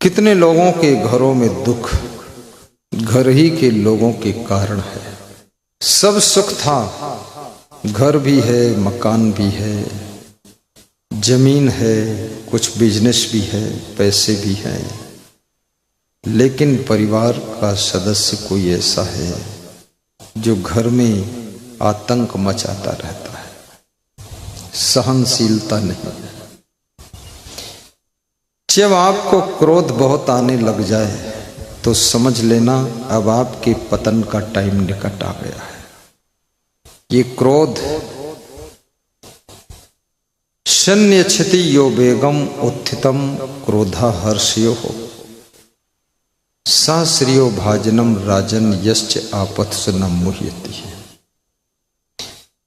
कितने लोगों के घरों में दुख घर ही के लोगों के कारण है। सब सुख था, घर भी है, मकान भी है, जमीन है, कुछ बिजनेस भी है, पैसे भी हैं, लेकिन परिवार का सदस्य कोई ऐसा है जो घर में आतंक मचाता रहता है, सहनशीलता नहीं। जब आपको क्रोध बहुत आने लग जाए तो समझ लेना अब आपके पतन का टाइम निकट आ गया है। ये क्रोध शन्यच्छति यो बेगम उत्थितम क्रोधा हर्षयो हो साश्रियो भाजनम राजन यश्च आपत्स न मुह्यति।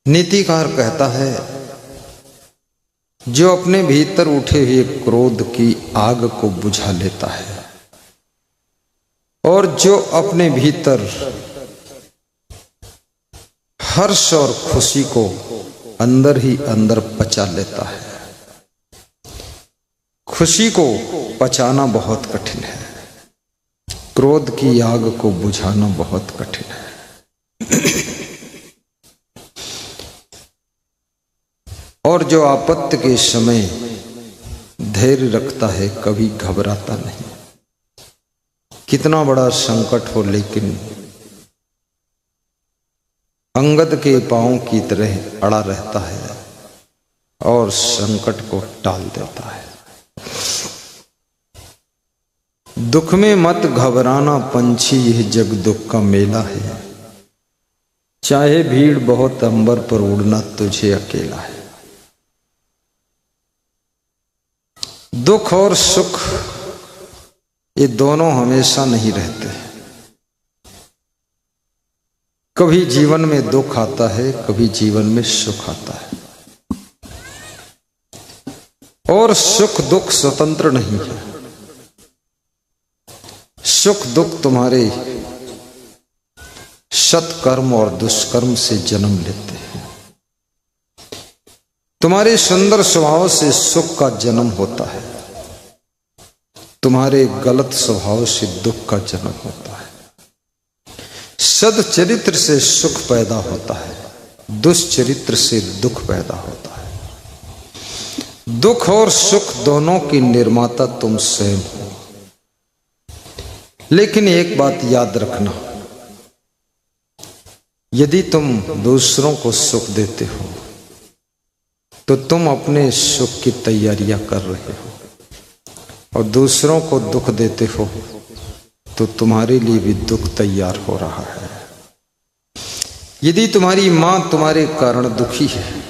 नीतिकार कहता है जो अपने भीतर उठे हुए क्रोध की आग को बुझा लेता है और जो अपने भीतर हर्ष और खुशी को अंदर ही अंदर पचा लेता है। खुशी को पचाना बहुत कठिन है, क्रोध की आग को बुझाना बहुत कठिन है। और जो आपत्ति के समय धैर्य रखता है, कभी घबराता नहीं। कितना बड़ा संकट हो लेकिन अंगद के पांव की तरह अड़ा रहता है और संकट को टाल देता है। दुख में मत घबराना पंछी, यह जग दुख का मेला है। चाहे भीड़ बहुत अंबर पर उड़ना तुझे अकेला है। दुख और सुख ये दोनों हमेशा नहीं रहते। कभी जीवन में दुख आता है, कभी जीवन में सुख आता है। और सुख दुख स्वतंत्र नहीं है। सुख दुख तुम्हारे सत्कर्म और दुष्कर्म से जन्म लेते हैं। तुम्हारे सुंदर स्वभाव से सुख का जन्म होता है, तुम्हारे गलत स्वभाव से दुख का जन्म होता है। सद्चरित्र से सुख पैदा होता है, दुष्चरित्र से दुख पैदा होता है। दुख और सुख दोनों की निर्माता तुम स्वयं हो। लेकिन एक बात याद रखना, यदि तुम दूसरों को सुख देते हो तो तुम अपने सुख की तैयारियां कर रहे हो, और दूसरों को दुख देते हो तो तुम्हारे लिए भी दुख तैयार हो रहा है। यदि तुम्हारी मां तुम्हारे कारण दुखी है,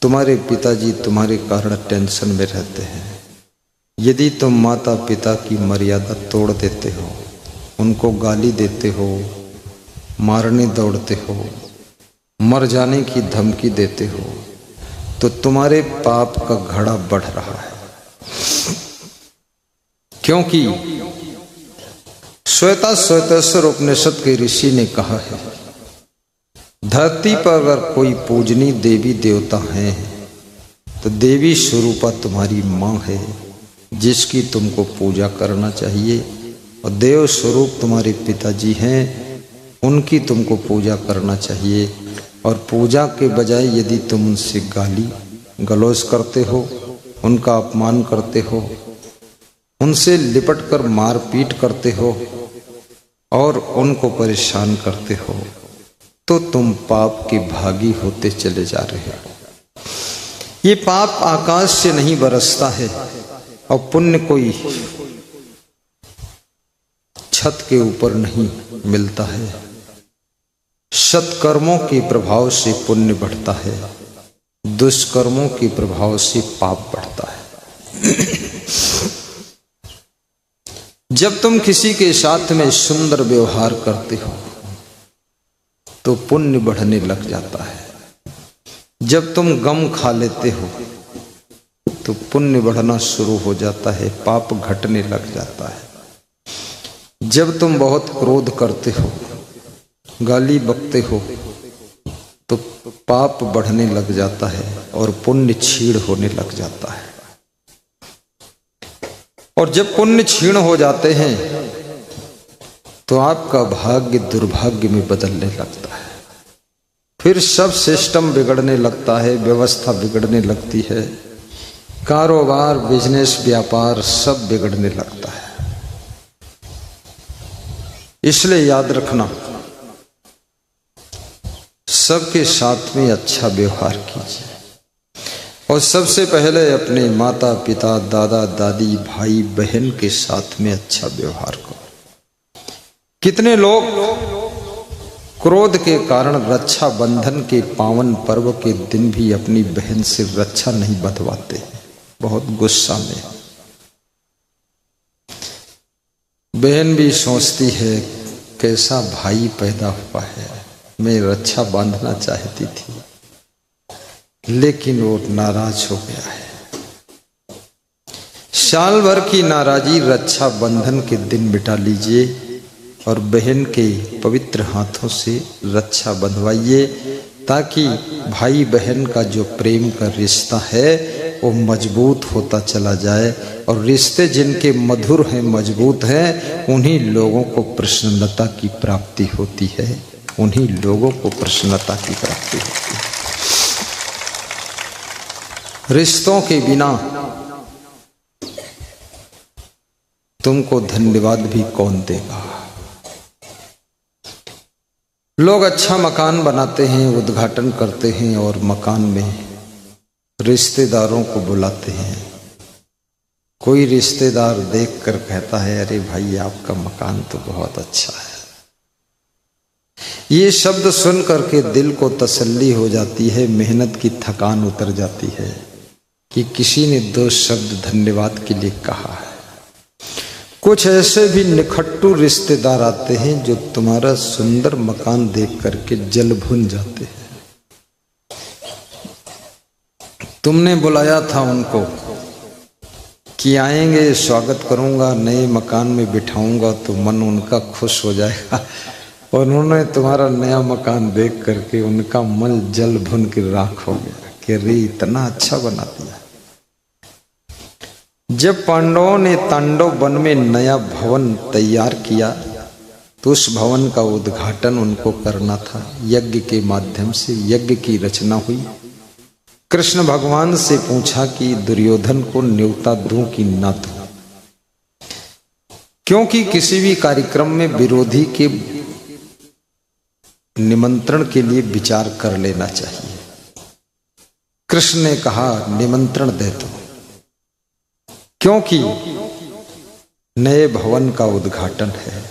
तुम्हारे पिताजी तुम्हारे कारण टेंशन में रहते हैं, यदि तुम माता पिता की मर्यादा तोड़ देते हो, उनको गाली देते हो, मारने दौड़ते हो, मर जाने की धमकी देते हो, तो तुम्हारे पाप का घड़ा बढ़ रहा है। क्योंकि श्वेताश्वतर उपनिषद के ऋषि ने कहा है, धरती पर अगर कोई पूजनीय देवी देवता है तो देवी स्वरूपा तुम्हारी मां है, जिसकी तुमको पूजा करना चाहिए, और देव स्वरूप तुम्हारे पिताजी हैं, उनकी तुमको पूजा करना चाहिए। और पूजा के बजाय यदि तुम उनसे गाली गलौज करते हो, उनका अपमान करते हो, उनसे लिपट कर मारपीट करते हो और उनको परेशान करते हो, तो तुम पाप के भागी होते चले जा रहे हो। ये पाप आकाश से नहीं बरसता है और पुण्य कोई छत के ऊपर नहीं मिलता है। सत्कर्मों के प्रभाव से पुण्य बढ़ता है, दुष्कर्मों के प्रभाव से पाप बढ़ता है। जब तुम किसी के साथ में सुंदर व्यवहार करते हो तो पुण्य बढ़ने लग जाता है। जब तुम गम खा लेते हो तो पुण्य बढ़ना शुरू हो जाता है, पाप घटने लग जाता है। जब तुम बहुत क्रोध करते हो, गाली बकते हो, तो पाप बढ़ने लग जाता है और पुण्य छीड़ होने लग जाता है। और जब पुण्य क्षीण हो जाते हैं तो आपका भाग्य दुर्भाग्य में बदलने लगता है। फिर सब सिस्टम बिगड़ने लगता है, व्यवस्था बिगड़ने लगती है, कारोबार, बिजनेस, व्यापार सब बिगड़ने लगता है। इसलिए याद रखना, सबके साथ में अच्छा व्यवहार कीजिए और सबसे पहले अपने माता पिता, दादा दादी, भाई बहन के साथ में अच्छा व्यवहार करो। कितने लोग क्रोध के कारण रक्षा बंधन के पावन पर्व के दिन भी अपनी बहन से रक्षा नहीं बंधवाते, बहुत गुस्सा में। बहन भी सोचती है कैसा भाई पैदा हुआ है, मैं रक्षा बांधना चाहती थी लेकिन वो नाराज हो गया है। साल भर की नाराजी रक्षा बंधन के दिन मिटा लीजिए और बहन के पवित्र हाथों से रक्षा बंधवाइए, ताकि भाई बहन का जो प्रेम का रिश्ता है वो मजबूत होता चला जाए। और रिश्ते जिनके मधुर हैं, मजबूत हैं, उन्हीं लोगों को प्रसन्नता की प्राप्ति होती है, उन्हीं लोगों को प्रसन्नता की प्राप्ति होती है। रिश्तों के बिना तुमको धन्यवाद भी कौन देगा। लोग अच्छा मकान बनाते हैं, उद्घाटन करते हैं और मकान में रिश्तेदारों को बुलाते हैं। कोई रिश्तेदार देखकर कहता है, अरे भाई आपका मकान तो बहुत अच्छा है। ये शब्द सुन करके दिल को तसल्ली हो जाती है, मेहनत की थकान उतर जाती है कि किसी ने दो शब्द धन्यवाद के लिए कहा है। कुछ ऐसे भी निखट्टू रिश्तेदार आते हैं जो तुम्हारा सुंदर मकान देख करके जल भुन जाते हैं। तुमने बुलाया था उनको कि आएंगे, स्वागत करूंगा, नए मकान में बिठाऊंगा तो मन उनका खुश हो जाएगा, और उन्होंने तुम्हारा नया मकान देख करके उनका मन जल भुन के राख हो गया कि अरे इतना अच्छा बना दिया। जब पांडवों ने तांडव वन में नया भवन तैयार किया तो उस भवन का उद्घाटन उनको करना था। यज्ञ के माध्यम से यज्ञ की रचना हुई। कृष्ण भगवान से पूछा कि दुर्योधन को न्योता दूं कि ना दूं, क्योंकि किसी भी कार्यक्रम में विरोधी के निमंत्रण के लिए विचार कर लेना चाहिए। कृष्ण ने कहा निमंत्रण दे दो, क्योंकि नए भवन का उद्घाटन है,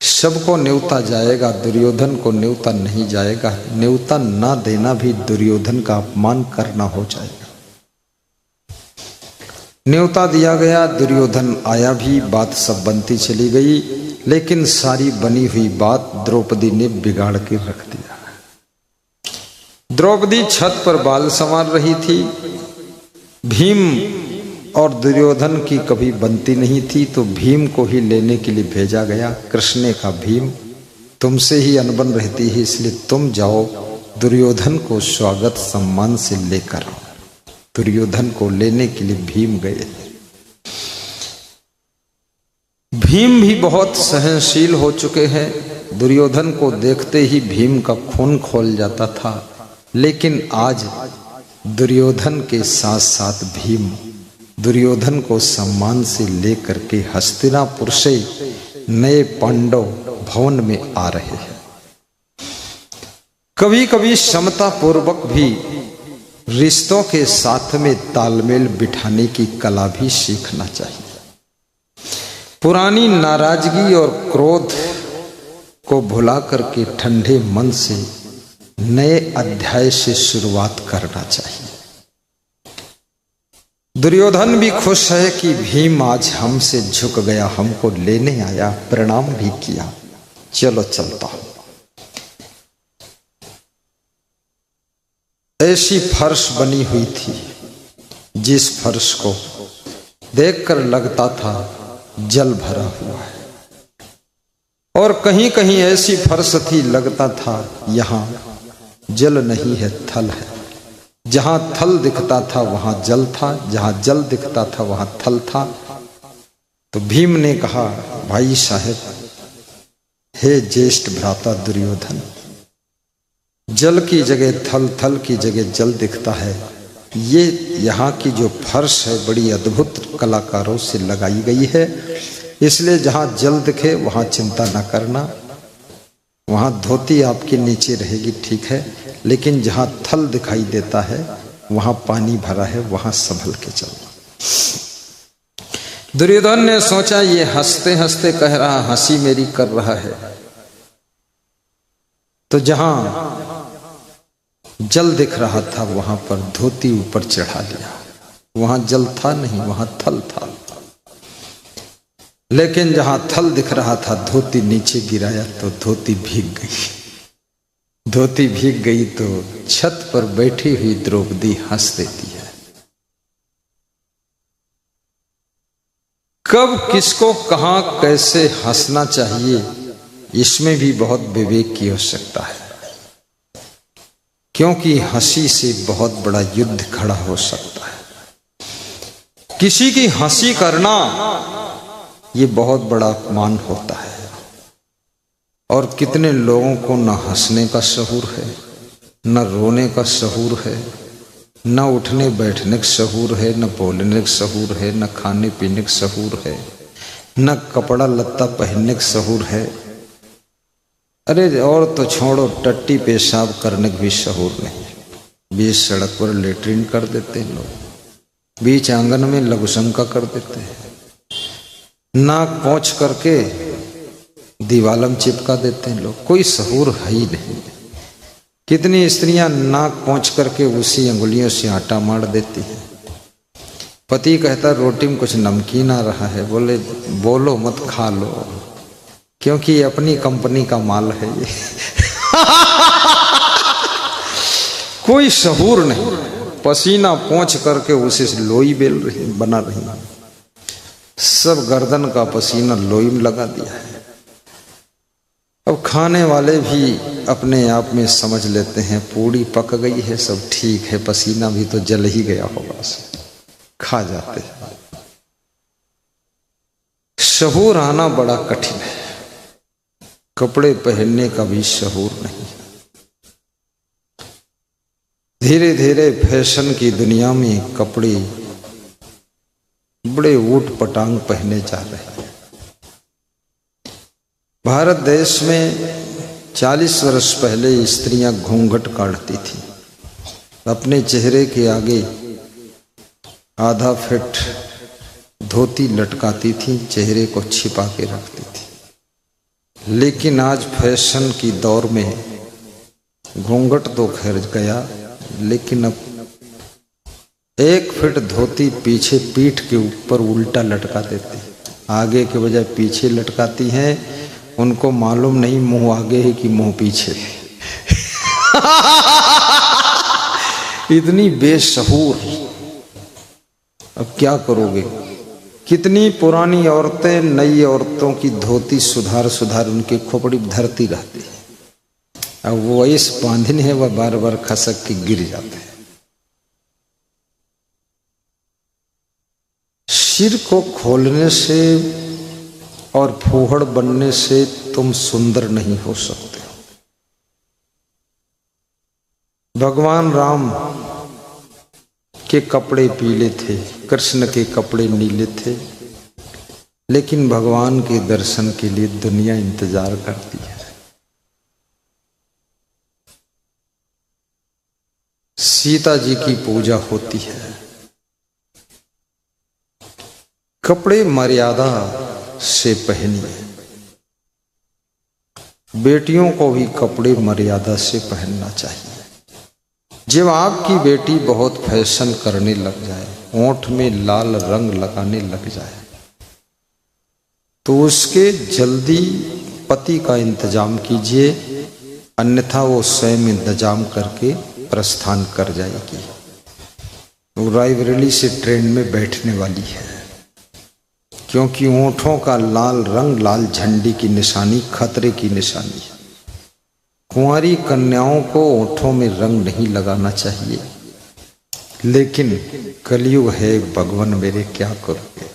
सबको न्योता जाएगा, दुर्योधन को न्योता नहीं जाएगा। न्योता ना देना भी दुर्योधन का अपमान करना हो जाएगा। न्योता दिया गया, दुर्योधन आया भी, बात सब बनती चली गई, लेकिन सारी बनी हुई बात द्रौपदी ने बिगाड़ के रख दिया। द्रौपदी छत पर बाल संवार रही थी। भीम और दुर्योधन की कभी बनती नहीं थी, तो भीम को ही लेने के लिए भेजा गया। कृष्ण ने कहा भीम तुमसे ही अनबन रहती है, इसलिए तुम जाओ, दुर्योधन को स्वागत सम्मान से लेकर आओ। दुर्योधन को लेने के लिए भीम गए। भीम भी बहुत सहनशील हो चुके हैं। दुर्योधन को देखते ही भीम का खून खौल जाता था, लेकिन आज दुर्योधन के साथ साथ भीम दुर्योधन को सम्मान से लेकर के हस्तिनापुर से नए पांडव भवन में आ रहे हैं। कभी कभी समता पूर्वक भी रिश्तों के साथ में तालमेल बिठाने की कला भी सीखना चाहिए। पुरानी नाराजगी और क्रोध को भुला करके ठंडे मन से नए अध्याय से शुरुआत करना चाहिए। दुर्योधन भी खुश है कि भीम आज हमसे झुक गया, हमको लेने आया, प्रणाम भी किया, चलो चलता हूं। ऐसी फर्श बनी हुई थी जिस फर्श को देखकर लगता था जल भरा हुआ है, और कहीं कहीं ऐसी फर्श थी लगता था यहां जल नहीं है, थल है। जहां थल दिखता था वहां जल था, जहां जल दिखता था वहां थल था। तो भीम ने कहा, भाई साहब, हे ज्येष्ठ भ्राता दुर्योधन, जल की जगह थल, थल की जगह जल दिखता है। ये यहाँ की जो फर्श है बड़ी अद्भुत कलाकारों से लगाई गई है, इसलिए जहाँ जल दिखे वहाँ चिंता न करना, वहाँ धोती आपके नीचे रहेगी, ठीक है, लेकिन जहाँ थल दिखाई देता है वहाँ पानी भरा है, वहाँ संभल के चलना। दुर्योधन ने सोचा ये हंसते हंसते कह रहा, हंसी मेरी कर रहा है, तो जहां जल दिख रहा था वहां पर धोती ऊपर चढ़ा लिया। वहां जल था नहीं, वहां थल था, लेकिन जहां थल दिख रहा था धोती नीचे गिराया तो धोती भीग गई। धोती भीग गई तो छत पर बैठी हुई द्रौपदी हंस देती है। कब किसको कहां कैसे हंसना चाहिए, इसमें भी बहुत विवेक की आवश्यकता है, क्योंकि हंसी से बहुत बड़ा युद्ध खड़ा हो सकता है। किसी की हंसी करना ये बहुत बड़ा अपमान होता है, और कितने लोगों को न हंसने का शऊर है, न रोने का शऊर है, न उठने बैठने का शऊर है, न बोलने का शऊर है, न खाने पीने का शऊर है, न कपड़ा लत्ता पहनने का शऊर है। अरे और तो छोड़ो, टट्टी पेशाब करने का भी शऊर नहीं। बीच सड़क पर लेटरिन कर देते हैं लोग, बीच आंगन में लघुशंका कर देते हैं, नाक पोंछ करके दीवालम चिपका देते हैं लोग, कोई शऊर है ही नहीं। कितनी स्त्रियां नाक पोंछ करके उसी अंगुलियों से आटा मार देती हैं। पति कहता रोटी में कुछ नमकीन आ रहा है, बोले बोलो मत, खा लो, क्योंकि ये अपनी कंपनी का माल है ये। कोई शऊर नहीं, पसीना पोंछ करके उसे लोई बेल रही बना रही, सब गर्दन का पसीना लोई में लगा दिया है। अब खाने वाले भी अपने आप में समझ लेते हैं पूड़ी पक गई है, सब ठीक है, पसीना भी तो जल ही गया होगा, खा जाते हैं। शऊर आना बड़ा कठिन है, कपड़े पहनने का भी शऊर नहीं। धीरे धीरे फैशन की दुनिया में कपड़े बड़े ऊट पटांग पहने जा रहे हैं। भारत देश में 40 वर्ष पहले स्त्रियां घूंघट काटती थी, अपने चेहरे के आगे आधा फीट धोती लटकाती थी, चेहरे को छिपा के रखती थी। लेकिन आज फैशन की दौर में घूंघट तो खैर गया, लेकिन अब 1 फीट धोती पीछे पीठ के ऊपर उल्टा लटका देती, आगे के बजाय पीछे लटकाती हैं। उनको मालूम नहीं मुंह आगे है कि मुंह पीछे है। इतनी बेशऊर। अब क्या करोगे? कितनी पुरानी औरतें नई औरतों की धोती सुधार सुधार उनकी खोपड़ी धरती रहती है, अब वो इस बांधने है वह बार बार खसक के गिर जाते हैं। सिर को खोलने से और फूहड़ बनने से तुम सुंदर नहीं हो सकते। भगवान राम के कपड़े पीले थे, कृष्ण के कपड़े नीले थे, लेकिन भगवान के दर्शन के लिए दुनिया इंतजार करती है। सीता जी की पूजा होती है, कपड़े मर्यादा से पहनिए। बेटियों को भी कपड़े मर्यादा से पहनना चाहिए। जब आपकी बेटी बहुत फैशन करने लग जाए, होंठ में लाल रंग लगाने लग जाए, तो उसके जल्दी पति का इंतजाम कीजिए, अन्यथा वो स्वयं इंतजाम करके प्रस्थान कर जाएगी। वो रायबरेली से ट्रेन में बैठने वाली है, क्योंकि होंठों का लाल रंग लाल झंडी की निशानी, खतरे की निशानी है। कुंवारी कन्याओं को होठों में रंग नहीं लगाना चाहिए, लेकिन कलयुग है भगवान मेरे, क्या करोगे।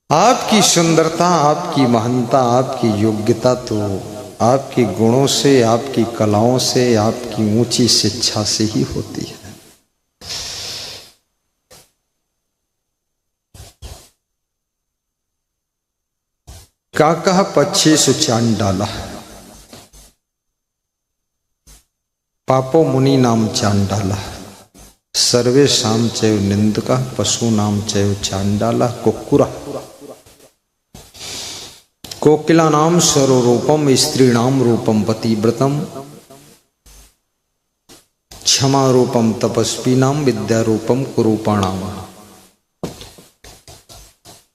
आपकी सुंदरता, आपकी महानता, आपकी योग्यता तो आपके गुणों से, आपकी कलाओं से, आपकी ऊंची शिक्षा से ही होती है। काकः पक्षेषु चांडाला पापो मुनि नाम चांडाला सर्वेषां चैव निंदकः पशूनां चैव चांडाला कुक्कुरः कोकिलानां स्वरूपम स्त्रीणां रूपम पतिव्रतम क्षमा रूपम तपस्विनां विद्या रूपम कुरूपाणाम।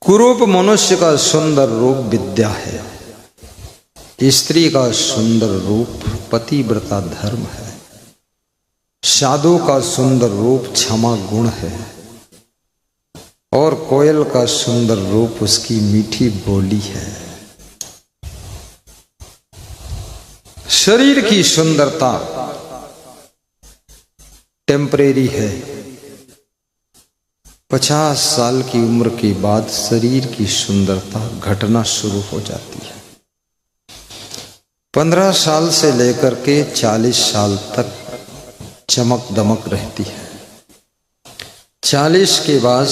कुरूप मनुष्य का सुंदर रूप विद्या है, स्त्री का सुंदर रूप पतिव्रता धर्म है, साधु का सुंदर रूप क्षमा गुण है और कोयल का सुंदर रूप उसकी मीठी बोली है। शरीर की सुंदरता टेम्परेरी है। 50 साल की उम्र के बाद शरीर की सुंदरता घटना शुरू हो जाती है। 15 साल से लेकर के 40 साल तक चमक दमक रहती है। 40 के बाद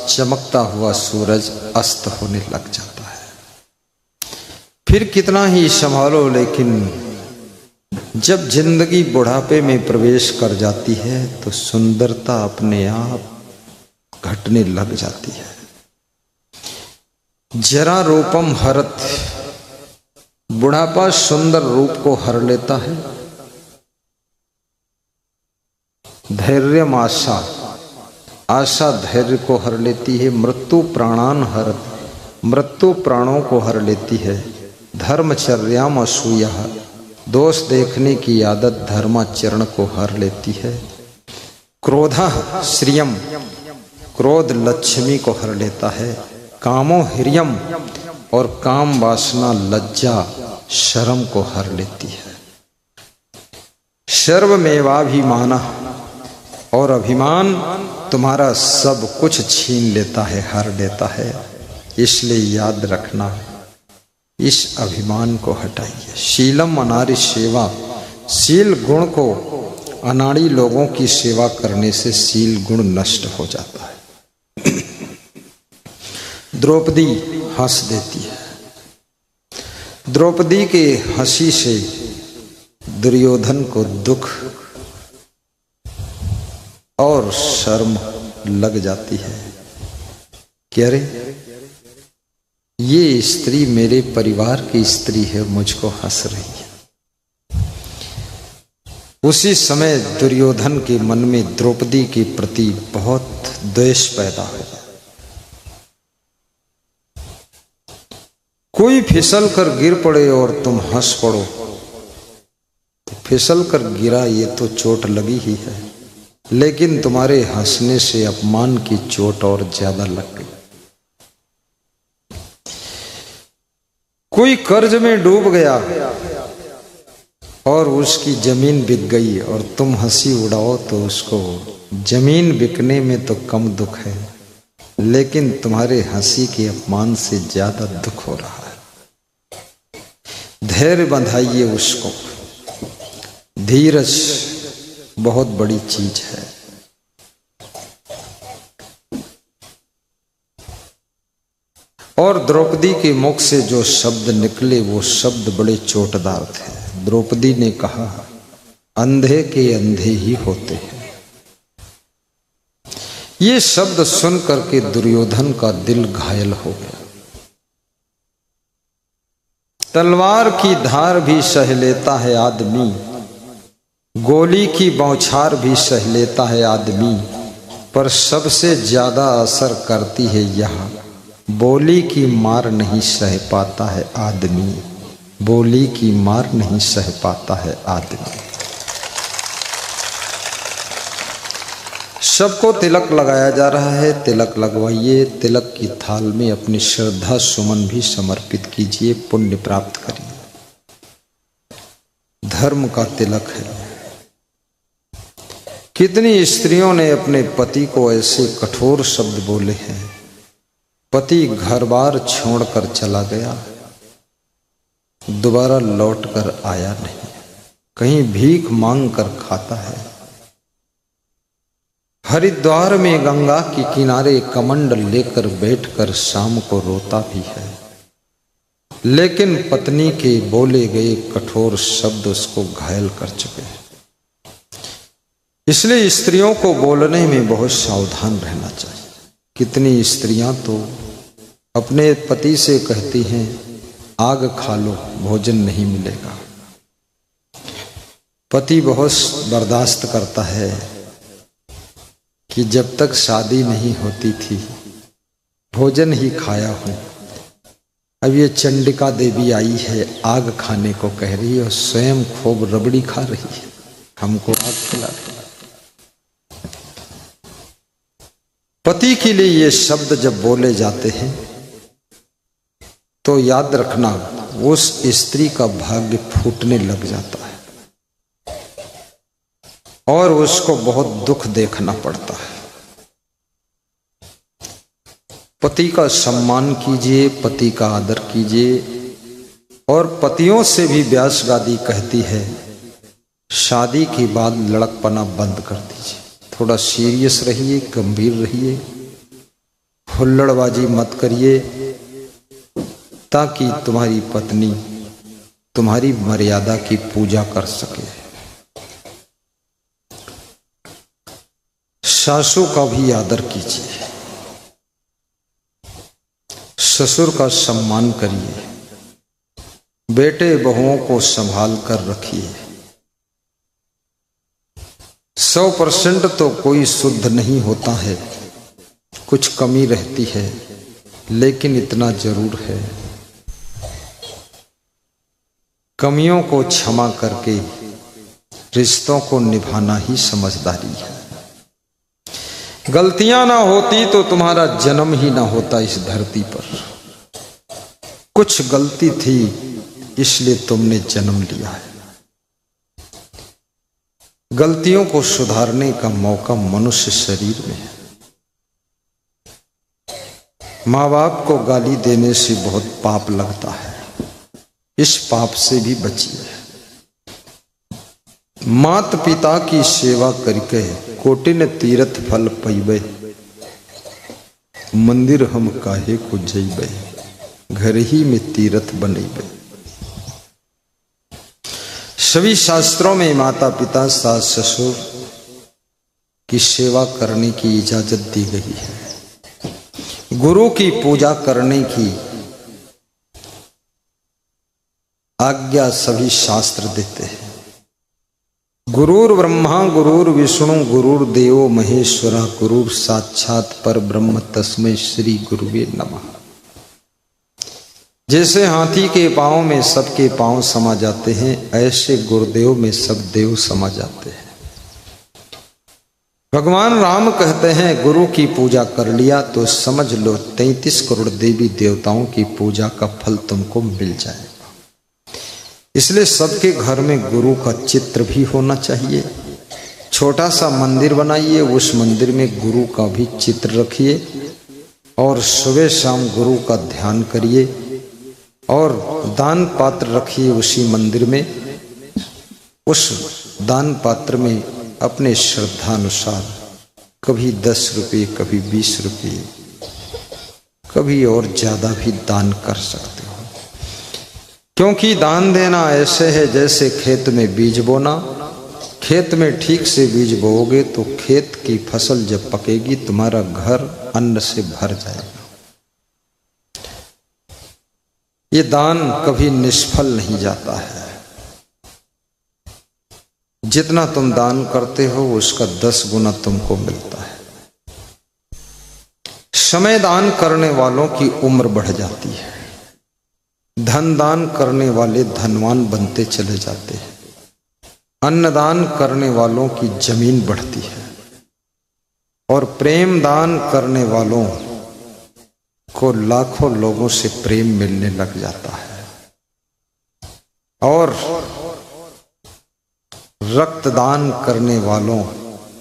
चमकता हुआ सूरज अस्त होने लग जाता है। फिर कितना ही संभालो, लेकिन जब जिंदगी बुढ़ापे में प्रवेश कर जाती है तो सुंदरता अपने आप घटने लग जाती है। जरा रूपम हरत, बुढ़ापा सुंदर रूप को हर लेता है। धैर्यम आशा, आशा धैर्य को हर लेती है। मृत्यु प्राणान हरत, मृत्यु प्राणों को हर लेती है। धर्मचर्याम असूया, दोष देखने की आदत धर्माचरण को हर लेती है। क्रोधः श्रियम, क्रोध लक्ष्मी को हर लेता है। कामो हिर्यम, और काम वासना लज्जा शर्म को हर लेती है। सर्वमेवाभिमान, और अभिमान तुम्हारा सब कुछ छीन लेता है, हर लेता है। इसलिए याद रखना, इस अभिमान को हटाइए। शीलम अनारि सेवा, शील गुण को, अनाड़ी लोगों की सेवा करने से शील गुण नष्ट हो जाता है। द्रौपदी हंस देती है। द्रौपदी के हंसी से दुर्योधन को दुख और शर्म लग जाती है कि अरे ये स्त्री मेरे परिवार की स्त्री है, मुझको हंस रही है। उसी समय दुर्योधन के मन में द्रौपदी के प्रति बहुत द्वेष पैदा हो। कोई फिसल कर गिर पड़े और तुम हंस पड़ो, तो फिसल कर गिरा ये तो चोट लगी ही है, लेकिन तुम्हारे हंसने से अपमान की चोट और ज्यादा लग गई। कोई कर्ज में डूब गया और उसकी जमीन बिक गई और तुम हंसी उड़ाओ तो उसको जमीन बिकने में तो कम दुख है, लेकिन तुम्हारे हंसी के अपमान से ज्यादा दुख हो रहा है। धैर्य बंधाइए उसको। धीरज बहुत बड़ी चीज है। और द्रौपदी के मुख से जो शब्द निकले वो शब्द बड़े चोटदार थे। द्रौपदी ने कहा, अंधे के अंधे ही होते हैं। ये शब्द सुन करके दुर्योधन का दिल घायल हो गया। तलवार की धार भी सह लेता है आदमी, गोली की बौछार भी सह लेता है आदमी, पर सबसे ज्यादा असर करती है यह, बोली की मार नहीं सह पाता है आदमी। बोली की मार नहीं सह पाता है आदमी। सबको तिलक लगाया जा रहा है, तिलक लगवाइए। तिलक की थाल में अपनी श्रद्धा सुमन भी समर्पित कीजिए, पुण्य प्राप्त करिए। धर्म का तिलक है। कितनी स्त्रियों ने अपने पति को ऐसे कठोर शब्द बोले हैं, पति घर बार छोड़कर चला गया, दोबारा लौट कर आया नहीं, कहीं भीख मांग कर खाता है। हरिद्वार में गंगा के किनारे कमंडल लेकर बैठकर शाम को रोता भी है, लेकिन पत्नी के बोले गए कठोर शब्द उसको घायल कर चुके हैं। इसलिए स्त्रियों को बोलने में बहुत सावधान रहना चाहिए। कितनी स्त्रियां तो अपने पति से कहती हैं आग खा लो, भोजन नहीं मिलेगा। पति बहुत बर्दाश्त करता है कि जब तक शादी नहीं होती थी भोजन ही खाया हूं, अब ये चंडिका देवी आई है आग खाने को कह रही है और स्वयं खूब रबड़ी खा रही है, हमको आग खिला रही है। पति के लिए ये शब्द जब बोले जाते हैं तो याद रखना उस स्त्री का भाग्य फूटने लग जाता है और उसको बहुत दुख देखना पड़ता है। पति का सम्मान कीजिए, पति का आदर कीजिए। और पतियों से भी व्यास गादी कहती है शादी के बाद लड़कपना बंद कर दीजिए, थोड़ा सीरियस रहिए, गंभीर रहिए, हुल्लड़बाजी मत करिए, ताकि तुम्हारी पत्नी तुम्हारी मर्यादा की पूजा कर सके। सासू का भी आदर कीजिए, ससुर का सम्मान करिए, बेटे बहुओं को संभाल कर रखिए। 100% तो कोई शुद्ध नहीं होता है, कुछ कमी रहती है, लेकिन इतना जरूर है कमियों को क्षमा करके रिश्तों को निभाना ही समझदारी है। गलतियां ना होती तो तुम्हारा जन्म ही ना होता इस धरती पर। कुछ गलती थी इसलिए तुमने जन्म लिया है। गलतियों को सुधारने का मौका मनुष्य शरीर में है। माँ बाप को गाली देने से बहुत पाप लगता है, इस पाप से भी बचिए। मात पिता की सेवा करके कोटिन तीर्थ फल पैबे, मंदिर हम काहे को जइबे, घर ही में तीर्थ बनेबे। सभी शास्त्रों में माता पिता सास ससुर की सेवा करने की इजाजत दी गई है। गुरु की पूजा करने की आज्ञा सभी शास्त्र देते हैं। गुरुर ब्रह्मा गुरुर विष्णु गुरुर्देवो महेश्वरा गुरुर साक्षात पर ब्रह्म तस्मै श्री गुरुवे नमः। जैसे हाथी के पांव में सबके पांव समा जाते हैं, ऐसे गुरुदेव में सब देव समा जाते हैं। भगवान राम कहते हैं गुरु की पूजा कर लिया तो समझ लो 33 करोड़ देवी देवताओं की पूजा का फल तुमको मिल जाएगा। इसलिए सबके घर में गुरु का चित्र भी होना चाहिए। छोटा सा मंदिर बनाइए, उस मंदिर में गुरु का भी चित्र रखिए और सुबह शाम गुरु का ध्यान करिए और दान पात्र रखिए उसी मंदिर में। उस दान पात्र में अपने श्रद्धानुसार कभी 10 रुपये, कभी 20 रुपये, कभी और ज्यादा भी दान कर सकते हो। क्योंकि दान देना ऐसे है जैसे खेत में बीज बोना। खेत में ठीक से बीज बोओगे तो खेत की फसल जब पकेगी तुम्हारा घर अन्न से भर जाएगा। ये दान कभी निष्फल नहीं जाता है। जितना तुम दान करते हो उसका 10 गुना तुमको मिलता है। समय दान करने वालों की उम्र बढ़ जाती है। धन दान करने वाले धनवान बनते चले जाते हैं। अन्नदान करने वालों की जमीन बढ़ती है और प्रेम दान करने वालों को लाखों लोगों से प्रेम मिलने लग जाता है और रक्तदान करने वालों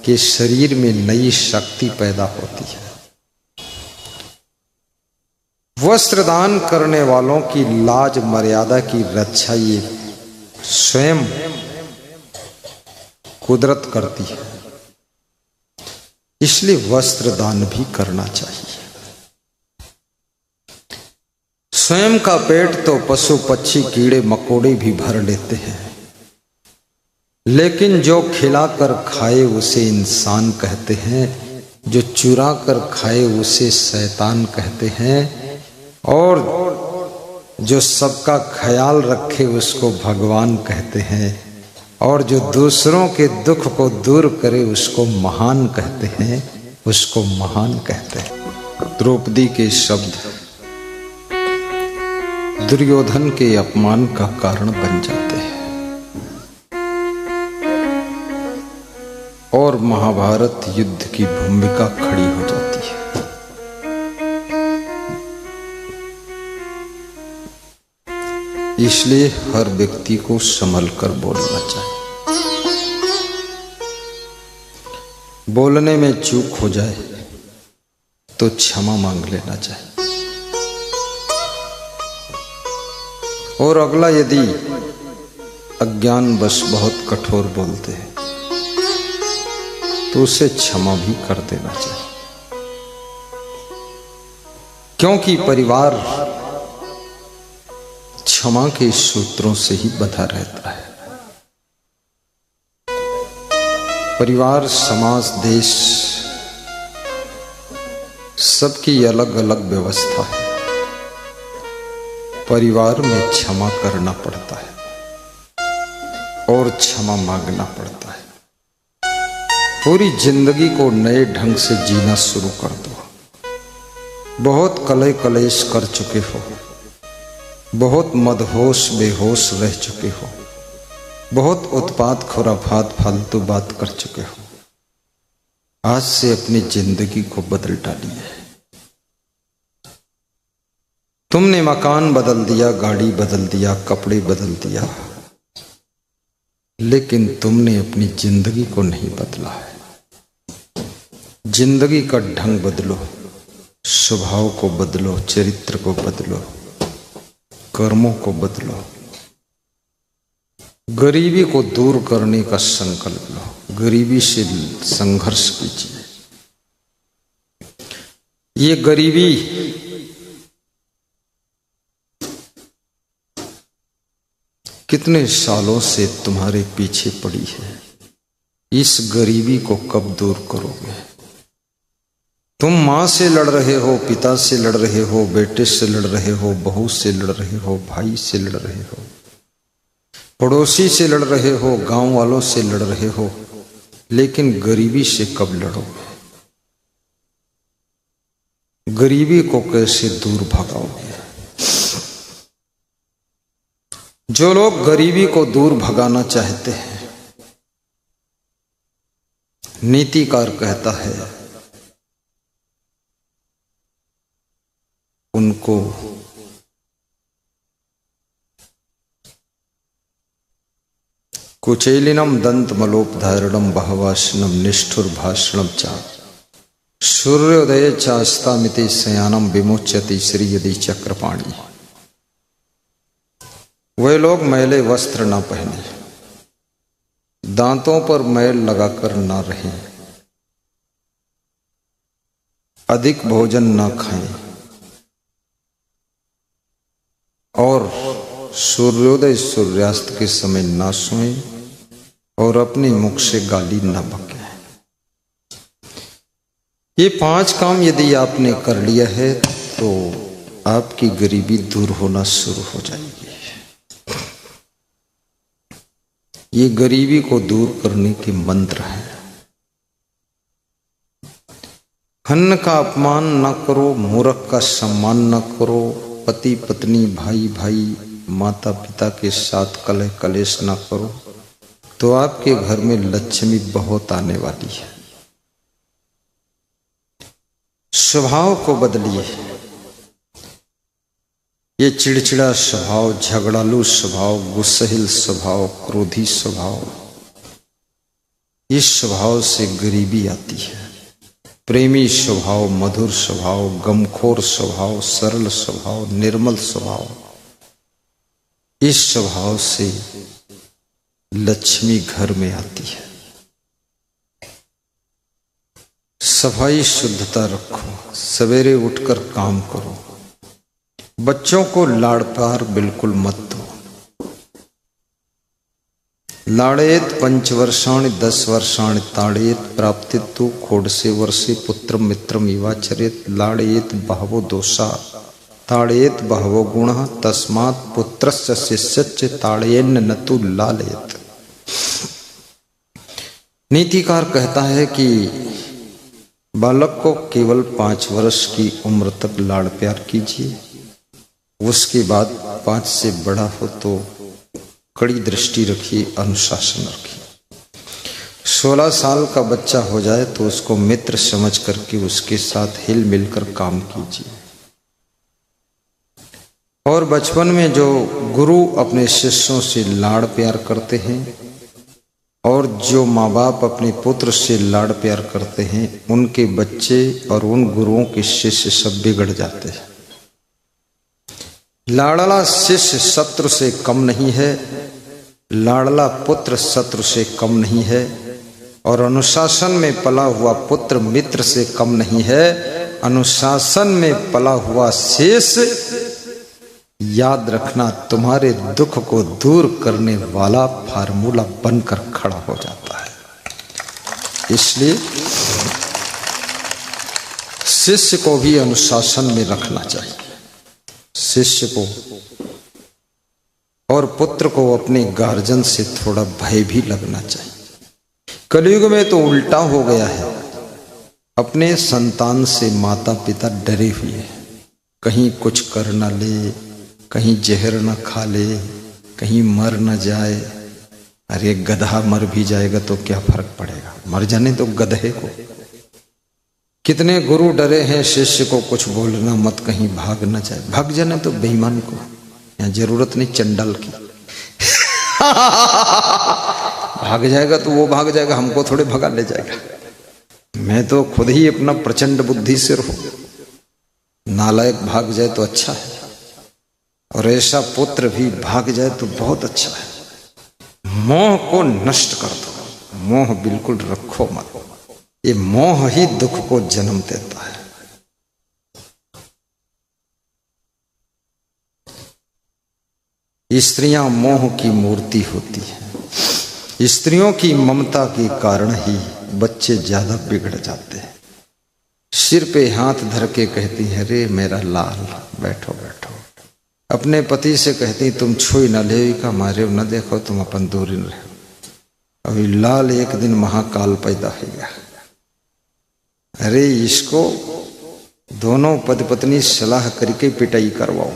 के शरीर में नई शक्ति पैदा होती है। वस्त्र दान करने वालों की लाज मर्यादा की रक्षा ये स्वयं कुदरत करती है, इसलिए वस्त्र दान भी करना चाहिए। स्वयं का पेट तो पशु पक्षी कीड़े मकोड़े भी भर लेते हैं, लेकिन जो खिलाकर खाए उसे इंसान कहते हैं, जो चुरा कर खाए उसे शैतान कहते हैं, और जो सबका ख्याल रखे उसको भगवान कहते हैं, और जो दूसरों के दुख को दूर करे उसको महान कहते हैं, उसको महान कहते हैं। द्रौपदी के शब्द दुर्योधन के अपमान का कारण बन जाते हैं और महाभारत युद्ध की भूमिका खड़ी हो जाती है। इसलिए हर व्यक्ति को संभल कर बोलना चाहिए। बोलने में चूक हो जाए तो क्षमा मांग लेना चाहिए, और अगला यदि अज्ञानवश बहुत कठोर बोलते हैं तो उसे क्षमा भी कर देना चाहिए, क्योंकि परिवार क्षमा के सूत्रों से ही बंधा रहता है। परिवार, समाज, देश सबकी अलग अलग व्यवस्था है। परिवार में क्षमा करना पड़ता है और क्षमा मांगना पड़ता है। पूरी जिंदगी को नए ढंग से जीना शुरू कर दो। बहुत कलह कलेश कर चुके हो, बहुत मदहोश बेहोश रह चुके हो, बहुत उत्पात खुराफात फालतू बात कर चुके हो। आज से अपनी जिंदगी को बदल डालिए। तुमने मकान बदल दिया, गाड़ी बदल दिया, कपड़े बदल दिया, लेकिन तुमने अपनी जिंदगी को नहीं बदला है। जिंदगी का ढंग बदलो, स्वभाव को बदलो, चरित्र को बदलो, कर्मों को बदलो। गरीबी को दूर करने का संकल्प लो, गरीबी से संघर्ष कीजिए। ये गरीबी कितने सालों से तुम्हारे पीछे पड़ी है, इस गरीबी को कब दूर करोगे? तुम माँ से लड़ रहे हो, पिता से लड़ रहे हो, बेटे से लड़ रहे हो, बहू से लड़ रहे हो, भाई से लड़ रहे हो, पड़ोसी से लड़ रहे हो, गांव वालों से लड़ रहे हो, लेकिन गरीबी से कब लड़ोगे? गरीबी को कैसे दूर भगाओगे? जो लोग गरीबी को दूर भगाना चाहते हैं, नीतिकार कहता है उनको कुचेलिनम दंत मलोपधारणम बहवासनम निष्ठुर भाषणम चा सूर्योदय चास्तामिति शयानम विमोच्यति श्री यदि चक्रपाणी। वे लोग मैले वस्त्र ना पहने, दांतों पर मैल लगाकर ना रहें, अधिक भोजन ना खाएं और सूर्योदय सूर्यास्त के समय ना सोएं और अपने मुख से गाली ना बकें। ये 5 काम यदि आपने कर लिया है तो आपकी गरीबी दूर होना शुरू हो जाएगी। ये गरीबी को दूर करने के मंत्र हैं। अन्न का अपमान न करो, मूर्ख का सम्मान न करो, पति पत्नी भाई भाई माता पिता के साथ कलह कलेश न करो, तो आपके घर में लक्ष्मी बहुत आने वाली है। स्वभाव को बदलिए। ये चिड़चिड़ा स्वभाव, झगड़ालू स्वभाव, गुस्सैल स्वभाव, क्रोधी स्वभाव, इस स्वभाव से गरीबी आती है। प्रेमी स्वभाव, मधुर स्वभाव, गमखोर स्वभाव, सरल स्वभाव, निर्मल स्वभाव, इस स्वभाव से लक्ष्मी घर में आती है। सफाई शुद्धता रखो, सवेरे उठकर काम करो, बच्चों को लाड़ प्यार बिल्कुल मत दो। लाड़ेत पंचवर्षाणि 10 वर्षाणि ताड़ेत प्राप्तितु खोडसे वर्षे पुत्रम मित्रम इवाचरेत लाड़ेत बहवो दोषा ताड़ेत बहवो गुणः तस्मात् पुत्रस्य शिष्यस्य ताड़येन नतु लालयेत। नीतिकार कहता है कि बालक को केवल 5 वर्ष की उम्र तक लाड़ प्यार कीजिए, उसके बाद 5 से बड़ा हो तो कड़ी दृष्टि रखिए, अनुशासन रखिए। 16 साल का बच्चा हो जाए तो उसको मित्र समझ करके उसके साथ हिल मिलकर काम कीजिए। और बचपन में जो गुरु अपने शिष्यों से लाड़ प्यार करते हैं और जो माँ बाप अपने पुत्र से लाड़ प्यार करते हैं, उनके बच्चे और उन गुरुओं के शिष्य सब बिगड़ जाते हैं। लाड़ला शिष्य शत्रु से कम नहीं है, लाड़ला पुत्र शत्रु से कम नहीं है, और अनुशासन में पला हुआ पुत्र मित्र से कम नहीं है। अनुशासन में पला हुआ शिष्य, याद रखना, तुम्हारे दुख को दूर करने वाला फार्मूला बनकर खड़ा हो जाता है। इसलिए शिष्य को भी अनुशासन में रखना चाहिए, शिष्य को और पुत्र को अपने गार्जियन से थोड़ा भय भी लगना चाहिए। कलयुग में तो उल्टा हो गया है, अपने संतान से माता पिता डरे हुए हैं, कहीं कुछ कर न ले, कहीं जहर न खा ले, कहीं मर न जाए। अरे गधा मर भी जाएगा तो क्या फर्क पड़ेगा, मर जाने तो गधे को। कितने गुरु डरे हैं शिष्य को कुछ बोलना मत, कहीं भाग न जाए। भाग जाने तो बेईमान को, यहाँ जरूरत नहीं चंडाल की। भाग जाएगा तो वो भाग जाएगा, हमको थोड़े भगा ले जाएगा। मैं तो खुद ही अपना प्रचंड बुद्धि सिर हूं, नालायक भाग जाए तो अच्छा है, और ऐसा पुत्र भी भाग जाए तो बहुत अच्छा है। मोह को नष्ट कर दो, मोह बिल्कुल रखो मत, ये मोह ही दुख को जन्म देता है। स्त्रियां मोह की मूर्ति होती हैं, स्त्रियों की ममता के कारण ही बच्चे ज्यादा बिगड़ जाते हैं। सिर पे हाथ धर के कहती है, रे मेरा लाल बैठो बैठो। अपने पति से कहती, तुम छुई न ले का मारे न देखो, तुम अपन दूरी न रहो। अभी लाल एक दिन महाकाल पैदा हो गया। अरे इसको दोनों पति पत्नी सलाह करके पिटाई करवाओ,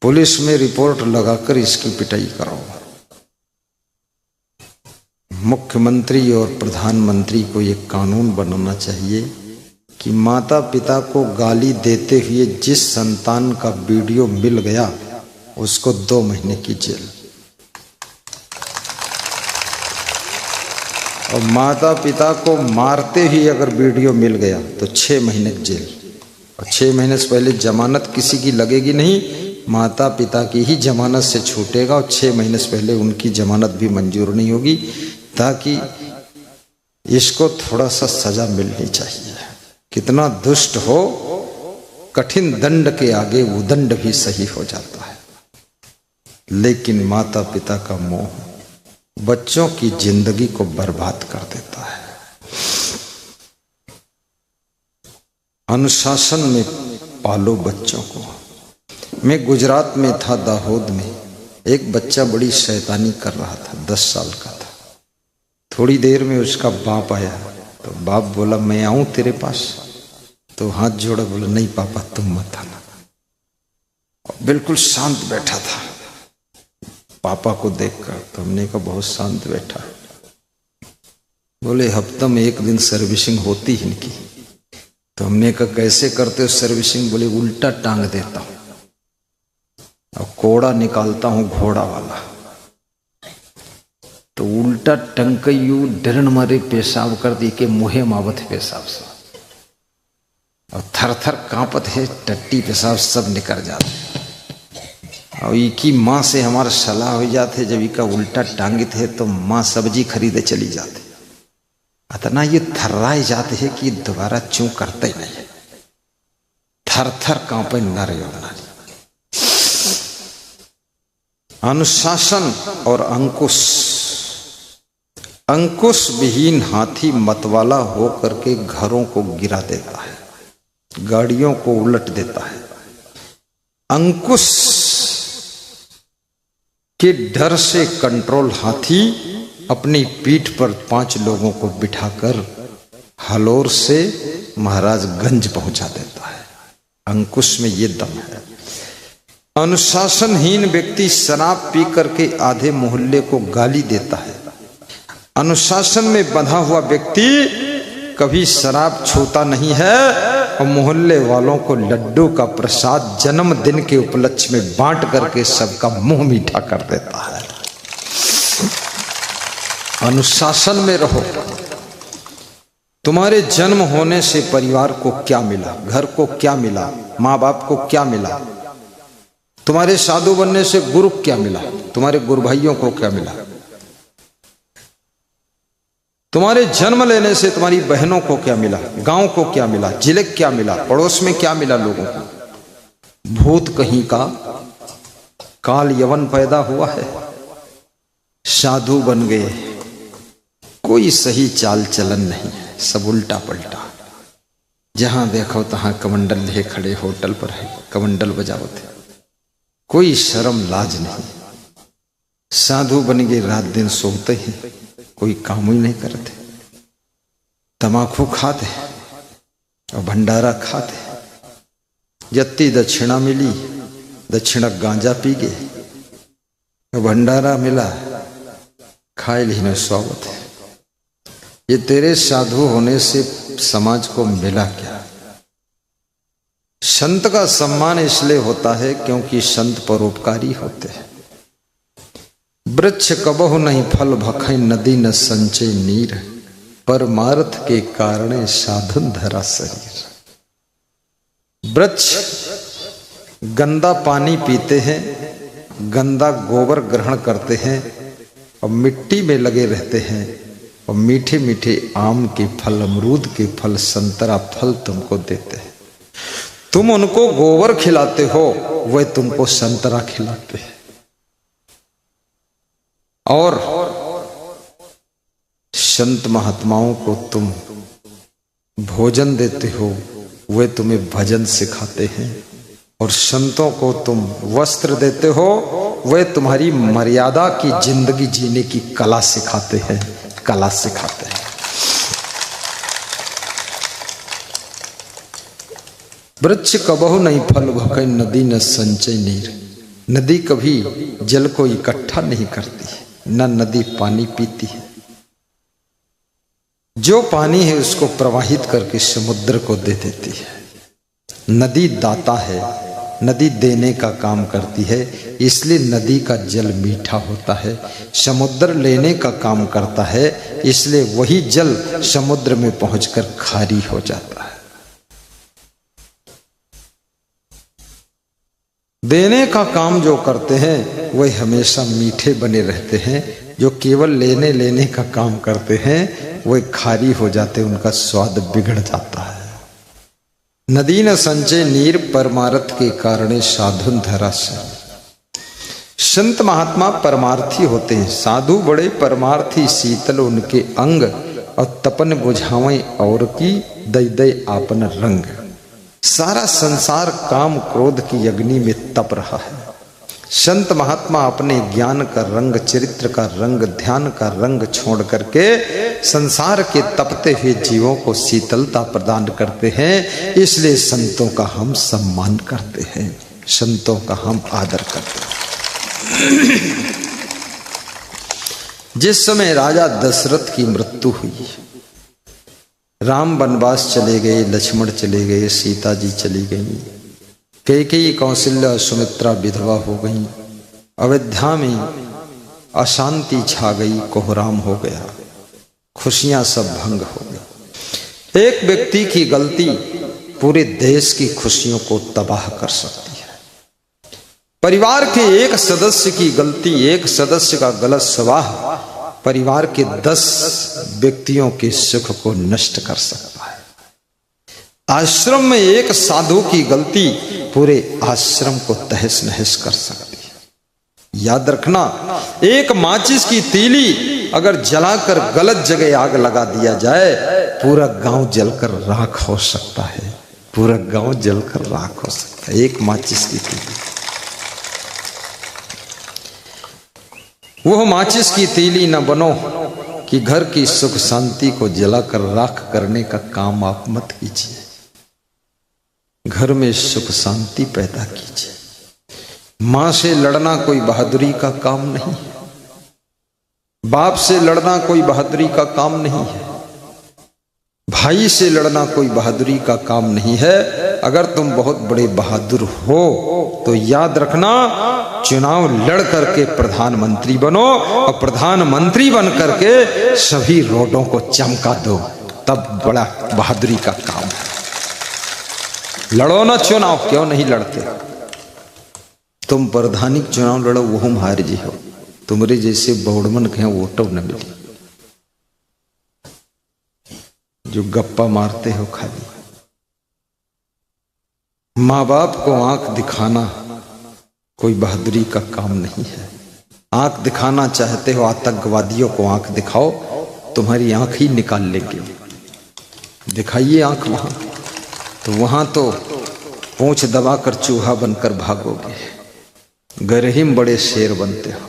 पुलिस में रिपोर्ट लगाकर इसकी पिटाई कराओ। मुख्यमंत्री और प्रधानमंत्री को एक कानून बनाना चाहिए कि माता पिता को गाली देते हुए जिस संतान का वीडियो मिल गया उसको 2 महीने की जेल, और माता पिता को मारते ही अगर वीडियो मिल गया तो 6 महीने की जेल। और 6 महीने से पहले जमानत किसी की लगेगी नहीं, माता पिता की ही जमानत से छूटेगा, और 6 महीने से पहले उनकी जमानत भी मंजूर नहीं होगी, ताकि इसको थोड़ा सा सजा मिलनी चाहिए। कितना दुष्ट हो, कठिन दंड के आगे उदंड भी सही हो जाता है। लेकिन माता पिता का मोह बच्चों की जिंदगी को बर्बाद कर देता है। अनुशासन में पालो बच्चों को। मैं गुजरात में था, दाहोद में, एक बच्चा बड़ी शैतानी कर रहा था, 10 साल का था। थोड़ी देर में उसका बाप आया, तो बाप बोला, मैं आऊं तेरे पास? तो हाथ जोड़ा, बोला, नहीं पापा तुम मत आना। बिल्कुल शांत बैठा था पापा को देखकर। तो हमने कहा बहुत शांत बैठा। बोले हफ्ता में 1 दिन सर्विसिंग होती है इनकी। तो हमने कहा कैसे करते हो सर्विसिंग? बोले उल्टा टांग देता हूं और कोड़ा निकालता हूं घोड़ा वाला। तो उल्टा टंकयू डरन मारे पेशाब कर दी के मुहे मावत पेशाब से, और थर थर कांपत है, टट्टी पेशाब सब निकल जाते। और इकी माँ से हमारा सलाह हो जाते, जब इका उल्टा टांगित है तो माँ सब्जी खरीदे चली जाती। अतना ये थर्राए जाते हैं कि दोबारा चूं करते ही नहीं, थर थर कांपे नारे और नारी। अनुशासन और अंकुश। अंकुश विहीन हाथी मतवाला होकर के घरों को गिरा देता है, गाड़ियों को उलट देता है। अंकुश के डर से कंट्रोल हाथी अपनी पीठ पर 5 लोगों को बिठाकर हलोर से महाराजगंज पहुंचा देता है। अंकुश में ये दम है। अनुशासनहीन व्यक्ति शराब पी करके आधे मोहल्ले को गाली देता है। अनुशासन में बंधा हुआ व्यक्ति कभी शराब छूता नहीं है और मोहल्ले वालों को लड्डू का प्रसाद जन्मदिन के उपलक्ष्य में बांट करके सबका मुंह मीठा कर देता है। अनुशासन में रहो। तुम्हारे जन्म होने से परिवार को क्या मिला, घर को क्या मिला, माँ बाप को क्या मिला, तुम्हारे साधु बनने से गुरु क्या मिला, तुम्हारे गुरु भाइयों को क्या मिला, तुम्हारे जन्म लेने से तुम्हारी बहनों को क्या मिला, गांव को क्या मिला, जिले क्या मिला, पड़ोस में क्या मिला लोगों को। भूत कहीं का काल यवन पैदा हुआ है, साधु बन गए, कोई सही चाल चलन नहीं है, सब उल्टा पलटा। जहां देखो तहां कमंडल लिए खड़े, होटल पर है कमंडल बजावत है, कोई शर्म लाज नहीं। साधु बन गए, रात दिन सोते हैं, कोई काम ही नहीं करते, तमाकू खाते और भंडारा खाते। जत्ती दक्षिणा मिली, दक्षिणा गांजा पी गए, भंडारा मिला, खाए ली में स्वागत है। ये तेरे साधु होने से समाज को मिला क्या? संत का सम्मान इसलिए होता है क्योंकि संत परोपकारी होते हैं। वृक्ष कबहु नहीं फल भखै, नदी न संचय नीर, परमार्थ के कारण साधन धरा शरीर। वृक्ष गंदा पानी पीते हैं, गंदा गोबर ग्रहण करते हैं और मिट्टी में लगे रहते हैं, और मीठे मीठे आम के फल, अमरूद के फल, संतरा फल तुमको देते हैं। तुम उनको गोबर खिलाते हो, वह तुमको संतरा खिलाते हैं। और संत महात्माओं को तुम भोजन देते हो, वे तुम्हें भजन सिखाते हैं। और संतों को तुम वस्त्र देते हो, वे तुम्हारी मर्यादा की जिंदगी जीने की कला सिखाते हैं, कला सिखाते हैं। वृक्ष कबहु नहीं फल भखै, नदी न संचय नीर। नदी कभी जल को इकट्ठा नहीं करती, न नदी पानी पीती है। जो पानी है उसको प्रवाहित करके समुद्र को दे देती है। नदी दाता है, नदी देने का काम करती है, इसलिए नदी का जल मीठा होता है। समुद्र लेने का काम करता है, इसलिए वही जल समुद्र में पहुंचकर खारी हो जाता है। देने का काम जो करते हैं वह हमेशा मीठे बने रहते हैं। जो केवल लेने लेने का काम करते हैं वह खारी हो जाते, उनका स्वाद बिगड़ जाता है। नदी न संचय नीर, परमार्थ के कारण साधुन धरा शरीर। संत महात्मा परमार्थी होते हैं, साधु बड़े परमार्थी, शीतल उनके अंग, और तपन बुझावें और की दई दई आपन रंग। सारा संसार काम क्रोध की अग्नि में तप रहा है। संत महात्मा अपने ज्ञान का रंग, चरित्र का रंग, ध्यान का रंग छोड़ करके संसार के तपते हुए जीवों को शीतलता प्रदान करते हैं। इसलिए संतों का हम सम्मान करते हैं, संतों का हम आदर करते हैं। जिस समय राजा दशरथ की मृत्यु हुई, राम वनवास चले गए, लक्ष्मण चले गए, सीता जी चली गई, कैकेयी कौशल्या सुमित्रा विधवा हो गई। अयोध्या में अशांति छा गई, कोहराम हो गया, खुशियां सब भंग हो गई। एक व्यक्ति की गलती पूरे देश की खुशियों को तबाह कर सकती है। परिवार के एक सदस्य की गलती, एक सदस्य का गलत स्वभाव परिवार के 10 व्यक्तियों के सुख को नष्ट कर सकता है। आश्रम में एक साधु की गलती पूरे आश्रम को तहस नहस कर सकती है। याद रखना, एक माचिस की तीली अगर जलाकर गलत जगह आग लगा दिया जाए, पूरा गांव जलकर राख हो सकता है। पूरा गांव जलकर राख हो सकता है, एक माचिस की तीली। वह माचिस की तीली न बनो कि घर की सुख शांति को जलाकर राख करने का काम आप मत कीजिए। घर में सुख शांति पैदा कीजिए। मां से लड़ना कोई बहादुरी का काम नहीं है। बाप से लड़ना कोई बहादुरी का काम नहीं है। भाई से लड़ना कोई बहादुरी का काम नहीं है। अगर तुम बहुत बड़े बहादुर हो तो याद रखना, चुनाव लड़ करके प्रधानमंत्री बनो और प्रधानमंत्री बन करके सभी रोडों को चमका दो, तब बड़ा बहादुरी का काम है। लड़ो ना चुनाव, क्यों नहीं लड़ते? तुम प्रधानी चुनाव लड़ो, वो हम हार जी हो। तुम्हारे जैसे बहुड़मन के वोटो न मिली, जो गप्पा मारते हो खाली। माँ बाप को आंख दिखाना कोई बहादुरी का काम नहीं है। आंख दिखाना चाहते हो आतंकवादियों को आंख दिखाओ, तुम्हारी आंख ही निकाल लेंगे। दिखाइए आंख वहां, तो वहां तो पूंछ दबाकर चूहा बनकर भागोगे। घर ही में बड़े शेर बनते हो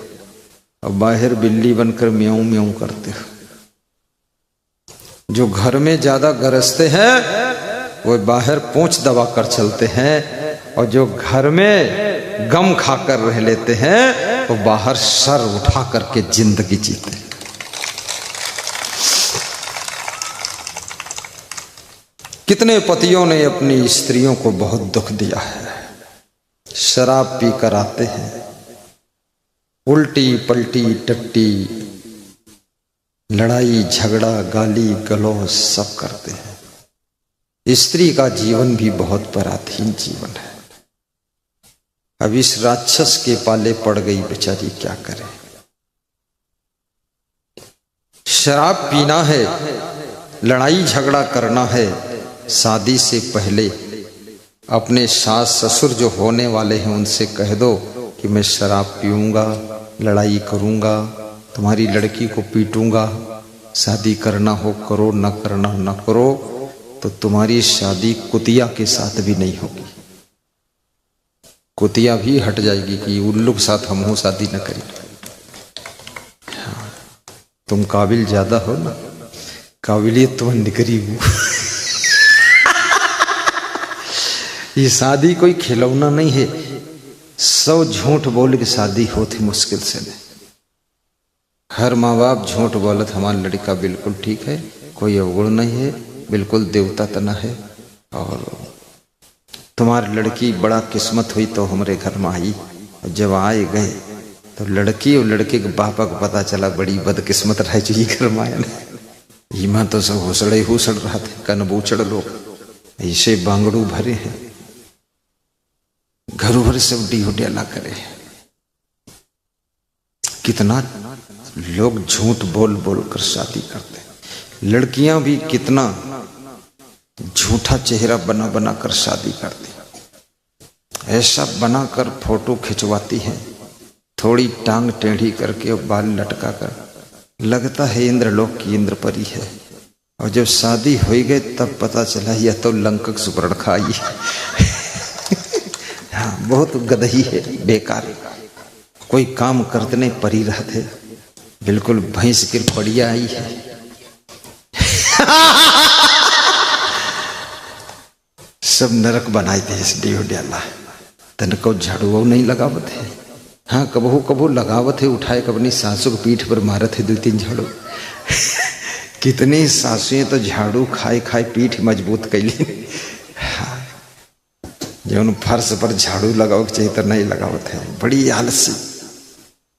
और बाहर बिल्ली बनकर म्याऊं म्याऊं करते हो। जो घर में ज्यादा गरजते हैं वो बाहर पूंछ दबाकर चलते हैं, और जो घर में गम खाकर रह लेते हैं वो बाहर सर उठा करके जिंदगी जीते हैं। कितने पतियों ने अपनी स्त्रियों को बहुत दुख दिया है। शराब पीकर आते हैं, उल्टी पलटी टट्टी, लड़ाई झगड़ा गाली गलौज सब करते हैं। स्त्री का जीवन भी बहुत पराधीन जीवन है। अब इस राक्षस के पाले पड़ गई बेचारी, क्या करे। शराब पीना है, लड़ाई झगड़ा करना है। शादी से पहले अपने सास ससुर जो होने वाले हैं उनसे कह दो कि मैं शराब पीऊंगा, लड़ाई करूंगा, तुम्हारी लड़की को पीटूंगा। शादी करना हो करो, न करना न करो, तो तुम्हारी शादी कुतिया के साथ भी नहीं होगी। कुतिया भी हट जाएगी कि उल्लू के साथ हम शादी न करें। तुम काबिल ज्यादा हो ना, काबिलियत तुम निकरी हो। ये शादी कोई खिलौना नहीं है। 100 झूठ बोल के शादी होती मुश्किल से नहीं। हर माँ बाप झूठ बोलत हमारा लड़का बिल्कुल ठीक है, कोई अवगुण नहीं है, बिल्कुल देवता तना है, और तुम्हारी लड़की बड़ा किस्मत हुई तो हमारे घर में आई। और जब आए गए तो लड़की और लड़के के बापा को पता चला बड़ी बदकिस्मत रह चुकी घर में आया। ईमा तो सब हुसड़े हुसड़ रहा थे, कनबूचड़ लोग ऐसे बांगड़ू भरे हैं, घरों भर सब डिहुडेला करे। कितना लोग झूठ बोल बोल कर शादी करते हैं। लड़कियां भी कितना झूठा चेहरा बना बना कर शादी करती हैं। ऐसा बनाकर फोटो खिंचवाती हैं, थोड़ी टांग टेढ़ी करके और बाल लटका कर, लगता है इंद्रलोक की इंद्रपरी है। और जब शादी हो गई तब पता चला यह तो लंकक सुपर्णखा आई है। हाँ, बहुत गदही है, बेकार, कोई काम करते नहीं परी रहते, बिल्कुल भैंस की पड़िया आई है। सब नरक बनाए थे इस डिहुडियाला। तन को झाड़ू नहीं लगावत है। हाँ, कबहू कबहू लगावत है, उठाए कबनी सासू की पीठ पर मारत है 2-3 झाड़ू। कितनी सासुएं तो झाड़ू खाए खाए पीठ मजबूत कैली। हाँ, जो फर्श पर झाड़ू लगाओ चाहिए तो नहीं लगावत है, बड़ी आलसी।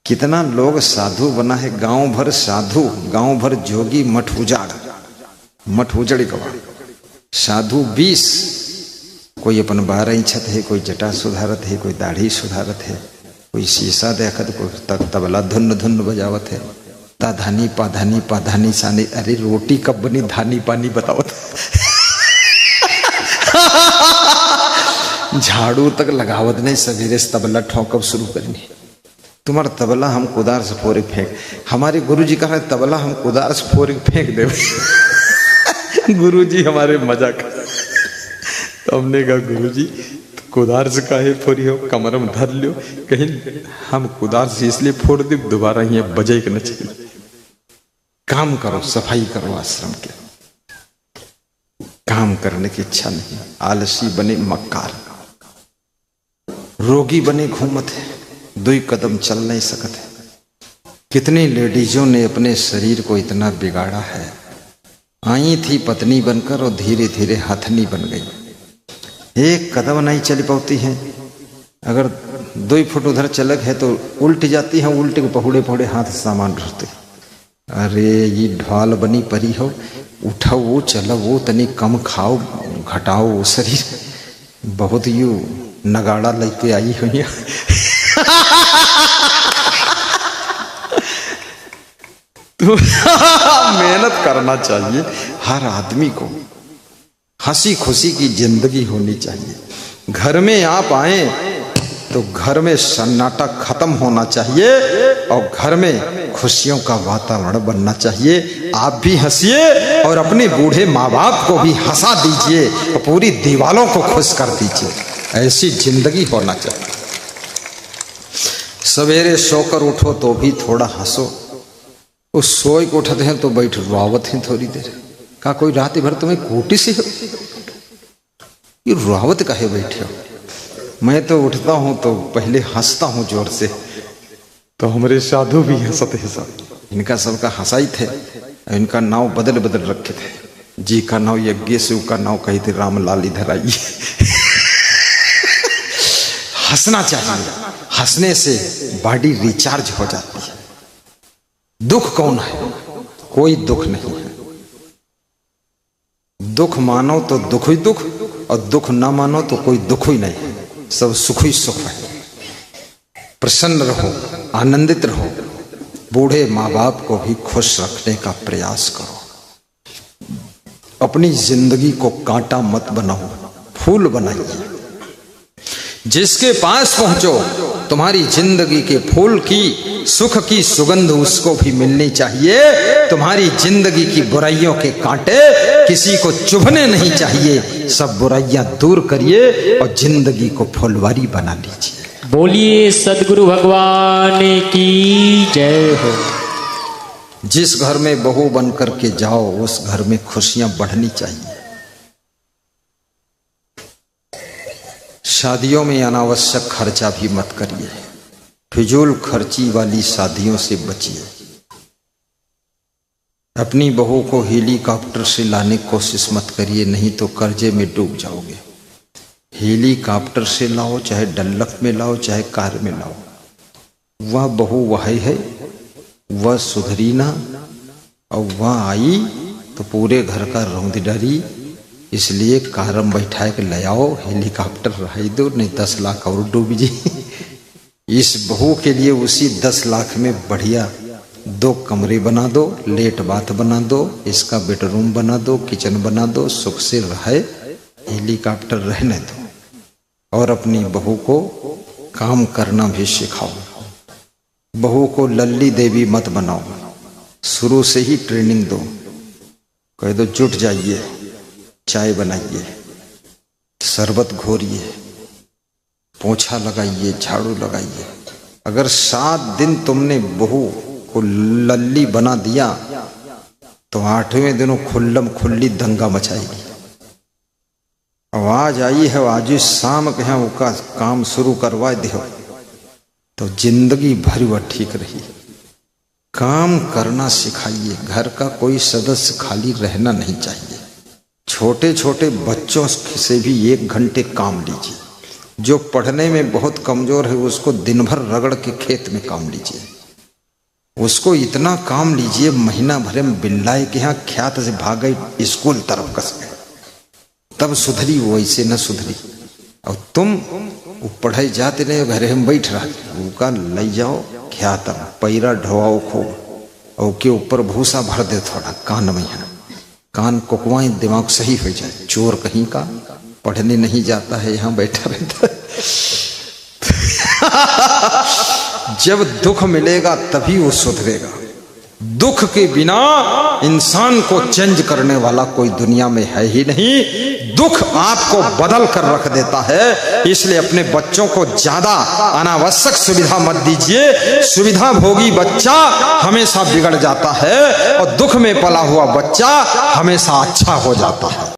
कितना लोग साधु बना है, गांव भर साधु, गांव भर जोगी, मठ उजड़ गवा। साधु 20, कोई अपन 12 इंचत है, कोई जटा सुधारत है, कोई दाढ़ी सुधारत है, कोई शीशा देखत, कोई तबला धुन धुन बजावत है। ता धानी पाधानी सानी, अरे रोटी कब बनी, धानी पानी बताओ। झाड़ू तक लगावत नहीं, सवेरे से तबला ठोकब शुरू करनी। तुम्हारा तबला हम कुदार से फोड़ फेंक, हमारे गुरुजी कहा तबला हम कुदार से फोड़ फेंक दे। गुरुजी हमारे मजाक। तो हमने कहा गुरुजी कुदार से काहे फोड़ी हो, कमर में धर लियो। कहीं हम कुदार से इसलिए फोड़ दे दोबारा यहाँ बजे के न चाहिए। काम करो, सफाई करो आश्रम के। काम करने की इच्छा नहीं, आलसी बने मक्कार, रोगी बने घूमत है, 2 कदम चल नहीं सकते। कितनी लेडीजों ने अपने शरीर को इतना बिगाड़ा है। आई थी पत्नी बनकर और धीरे धीरे हथनी बन गई। 1 कदम नहीं चल पाती हैं। अगर 2 फुट उधर चलक है तो उल्ट जाती है, उल्टे को पहुड़े पहुड़े हाथ सामान ढूंढते। अरे ये ढाल बनी परी हो, उठो वो चलो वो, तनी कम खाओ घटाओ वो शरीर। बहुत यू नगाड़ा लेके आई हुई। तो मेहनत करना चाहिए हर आदमी को, हंसी खुशी की जिंदगी होनी चाहिए। घर में आप आए तो घर में सन्नाटा खत्म होना चाहिए और घर में खुशियों का वातावरण बनना चाहिए। आप भी हंसिए और अपने बूढ़े माँ बाप को भी हंसा दीजिए और पूरी दीवालों को खुश कर दीजिए। ऐसी जिंदगी होना चाहिए। सवेरे सोकर उठो तो भी थोड़ा हंसो। उस सोए को उठते हैं तो बैठ रुआवत हैं थोड़ी देर। का कोई रात भर तुम्हें कोटी से हो, ये रुआवत काहे बैठे हो। मैं तो उठता हूं तो पहले हंसता हूं जोर से। तो हमारे साधु भी हंसते हैं सब। इनका सबका हंसाई थे। इनका नाव बदल बदल रखे थे। जी का नाव यज्ञ, शिव का नाव कही थे रामलाल इधर आइए। हंसना चाहिए, हंसने से बॉडी रिचार्ज हो जाती है। दुख कौन है? कोई दुख नहीं है। दुख मानो तो दुख ही दुख, और दुख ना मानो तो कोई दुख ही नहीं है। सब सुख ही सुख है। प्रसन्न रहो, आनंदित रहो। बूढ़े माँ बाप को भी खुश रखने का प्रयास करो। अपनी जिंदगी को कांटा मत बनाओ, फूल बनाइए। जिसके पास पहुंचो तुम्हारी जिंदगी के फूल की, सुख की सुगंध उसको भी मिलनी चाहिए। तुम्हारी जिंदगी की बुराइयों के कांटे किसी को चुभने नहीं चाहिए। सब बुराइयां दूर करिए और जिंदगी को फुलवारी बना लीजिए। बोलिए सदगुरु भगवान की जय हो। जिस घर में बहू बन करके जाओ उस घर में खुशियां बढ़नी चाहिए। शादियों में अनावश्यक खर्चा भी मत करिए। फिजूल खर्ची वाली शादियों से बचिए। अपनी बहू को हेलीकॉप्टर से लाने की कोशिश मत करिए, नहीं तो कर्जे में डूब जाओगे। हेलीकॉप्टर से लाओ, चाहे डल्लक में लाओ, चाहे कार में लाओ, वह बहू वही है, वह सुधरी ना। और वह आई तो पूरे घर का रौंद डरी। इसलिए कार में बैठा के ले आओ, हेलीकॉप्टर रही दो, नहीं 10 लाख और डूब जी। इस बहू के लिए उसी 10 लाख में बढ़िया 2 कमरे बना दो, लेट बाथ बना दो, इसका बेडरूम बना दो, किचन बना दो, सुख से रहे। हेलीकॉप्टर रहने दो और अपनी बहू को काम करना भी सिखाओ। बहू को लल्ली देवी मत बनाओ, शुरू से ही ट्रेनिंग दो। कह दो जुट जाइए, चाय बनाइए, शरबत घोरिए, पोछा लगाइए, झाड़ू लगाइए। अगर 7 दिन तुमने बहू को लल्ली बना दिया तो 8वें दिन खुल्लम खुल्ली दंगा मचाएगी। आवाज आई है, आज शाम के यहाँ उसका काम शुरू करवा दो तो जिंदगी भर वह ठीक रही। काम करना सिखाइए। घर का कोई सदस्य खाली रहना नहीं चाहिए। छोटे छोटे बच्चों से भी 1 घंटे काम लीजिए। जो पढ़ने में बहुत कमजोर है उसको दिन भर रगड़ के खेत में काम लीजिए। उसको इतना काम लीजिए, महीना भरे में बिल्लाए के यहाँ ख्यात से भाग गई, स्कूल तरफ कस गए, तब सुधरी, वो ऐसे न सुधरी। और तुम पढ़ाई जाते रहे, घरे में बैठ रहा, का ले जाओ ख्यात पैरा ढोआओ खूब, और के ऊपर भूसा भर दे थोड़ा कान में, यहाँ कान कोकवाए, दिमाग सही हो जाए। चोर कहीं का पढ़ने नहीं जाता है, यहाँ बैठा रहता है। जब दुख मिलेगा तभी वो सुधरेगा। दुख के बिना इंसान को चेंज करने वाला कोई दुनिया में है ही नहीं। दुख आपको बदल कर रख देता है। इसलिए अपने बच्चों को ज्यादा अनावश्यक सुविधा मत दीजिए। सुविधा भोगी बच्चा हमेशा बिगड़ जाता है और दुख में पला हुआ बच्चा हमेशा अच्छा हो जाता है।